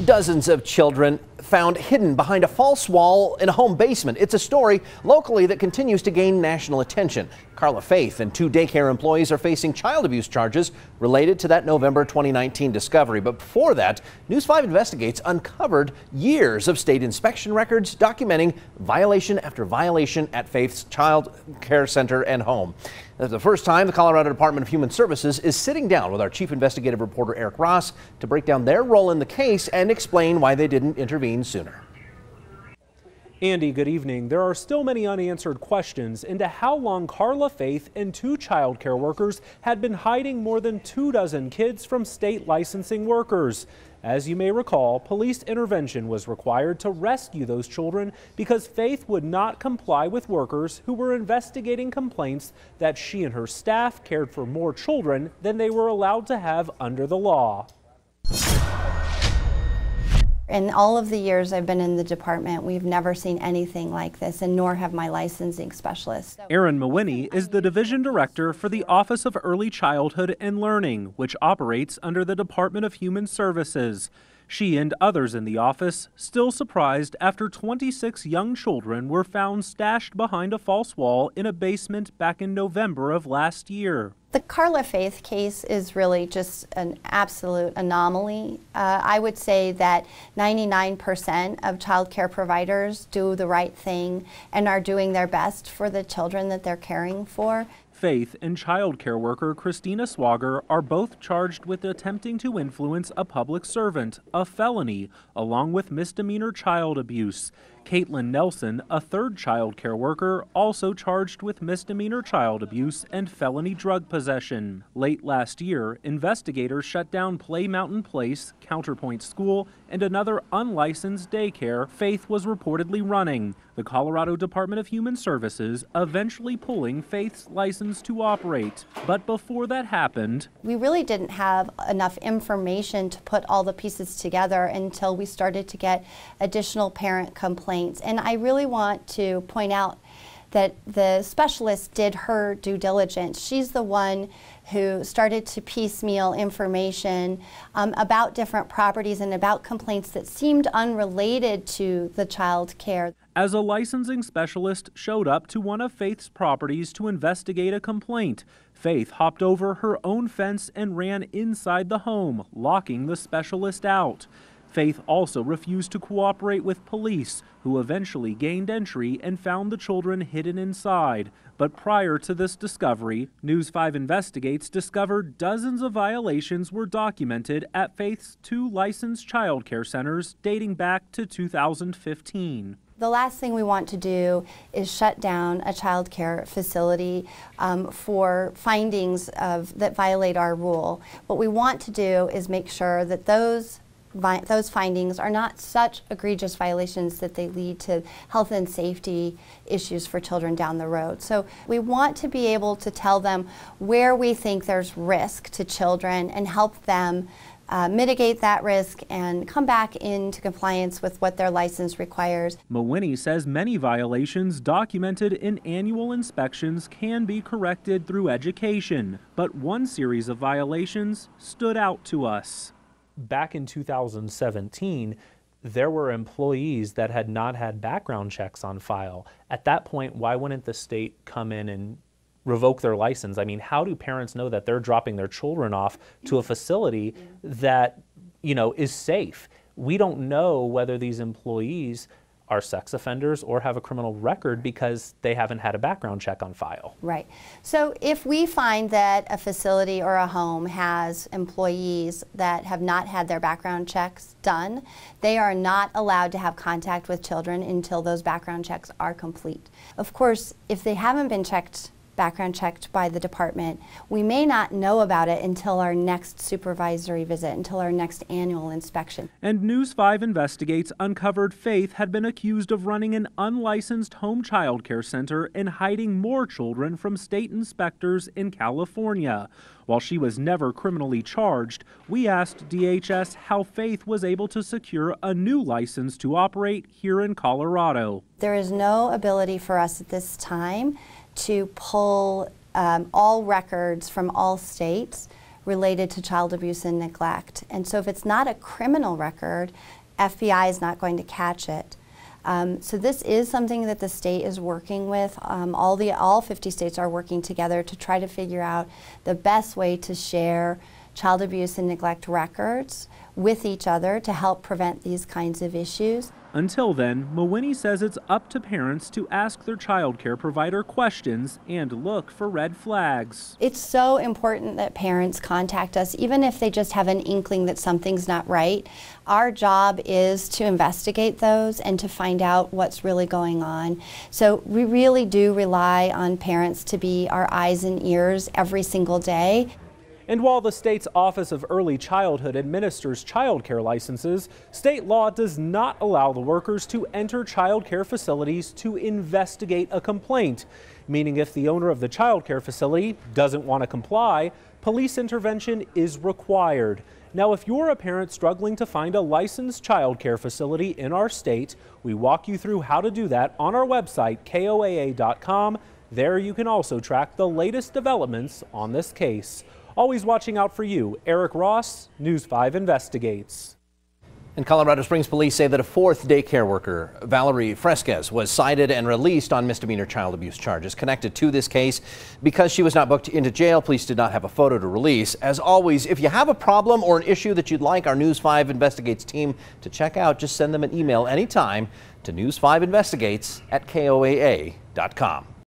Dozens of children found hidden behind a false wall in a home basement. It's a story locally that continues to gain national attention. Carla Faith and two daycare employees are facing child abuse charges related to that November 2019 discovery. But before that, News 5 Investigates uncovered years of state inspection records documenting violation after violation at Faith's child care center and home. That's the first time the Colorado Department of Human Services is sitting down with our chief investigative reporter Eric Ross to break down their role in the case and explain why they didn't intervene sooner. Andy, good evening. There are still many unanswered questions into how long Carla Faith and two child care workers had been hiding more than 24 kids from state licensing workers. As you may recall, police intervention was required to rescue those children because Faith would not comply with workers who were investigating complaints that she and her staff cared for more children than they were allowed to have under the law. In all of the years I've been in the department, we've never seen anything like this, and nor have my licensing specialists. Erin Mawhinney is the division director for the Office of Early Childhood and Learning, which operates under the Department of Human Services. She and others in the office still surprised after 26 young children were found stashed behind a false wall in a basement back in November of last year. The Carla Faith case is really just an absolute anomaly. I would say that 99% of child care providers do the right thing and are doing their best for the children that they're caring for. Faith and child care worker Christina Swager are both charged with attempting to influence a public servant, a felony, along with misdemeanor child abuse. Caitlin Nelson, a third child care worker, also charged with misdemeanor child abuse and felony drug possession. Late last year, investigators shut down Play Mountain Place, Counterpoint School, and another unlicensed daycare Faith was reportedly running. The Colorado Department of Human Services eventually pulling Faith's license to operate. But before that happened, we really didn't have enough information to put all the pieces together until we started to get additional parent complaints. And I really want to point out that the specialist did her due diligence. She's the one who started to piecemeal information about different properties and about complaints that seemed unrelated to the child care. As a licensing specialist showed up to one of Faith's properties to investigate a complaint, Faith hopped over her own fence and ran inside the home, locking the specialist out. Faith also refused to cooperate with police, who eventually gained entry and found the children hidden inside. But prior to this discovery, News 5 Investigates discovered dozens of violations were documented at Faith's two licensed child care centers dating back to 2015. The last thing we want to do is shut down a child care facility for findings that violate our rule. What we want to do is make sure that those findings are not such egregious violations that they lead to health and safety issues for children down the road. So we want to be able to tell them where we think there's risk to children and help them mitigate that risk and come back into compliance with what their license requires. Mawhinney says many violations documented in annual inspections can be corrected through education, but one series of violations stood out to us. Back in 2017, there were employees that had not had background checks on file. At that point, why wouldn't the state come in and revoke their license? I mean, how do parents know that they're dropping their children off to a facility that, is safe? We don't know whether these employees are sex offenders or have a criminal record because they haven't had a background check on file. Right. So if we find that a facility or a home has employees that have not had their background checks done, they are not allowed to have contact with children until those background checks are complete. Of course, if they haven't been background checked by the department, we may not know about it until our next supervisory visit, until our next annual inspection. And News 5 Investigates uncovered Faith had been accused of running an unlicensed home child care center and hiding more children from state inspectors in California. While she was never criminally charged, we asked DHS how Faith was able to secure a new license to operate here in Colorado. There is no ability for us at this time to pull all records from all states related to child abuse and neglect. And so if it's not a criminal record, FBI is not going to catch it. So this is something that the state is working with. All 50 states are working together to try to figure out the best way to share child abuse and neglect records with each other to help prevent these kinds of issues. Until then, Mawhinney says it's up to parents to ask their child care provider questions and look for red flags. It's so important that parents contact us, even if they just have an inkling that something's not right. Our job is to investigate those and to find out what's really going on. So we really do rely on parents to be our eyes and ears every single day. And while the state's Office of Early Childhood administers child care licenses, state law does not allow the workers to enter child care facilities to investigate a complaint, meaning if the owner of the child care facility doesn't want to comply, police intervention is required. Now, if you're a parent struggling to find a licensed child care facility in our state, we walk you through how to do that on our website, KOAA.com. There you can also track the latest developments on this case. Always watching out for you, Eric Ross, News 5 Investigates. And Colorado Springs police say that a fourth daycare worker, Valerie Fresquez, was cited and released on misdemeanor child abuse charges connected to this case. Because she was not booked into jail, police did not have a photo to release. As always, if you have a problem or an issue that you'd like our News 5 Investigates team to check out, just send them an email anytime to news5investigates@koaa.com.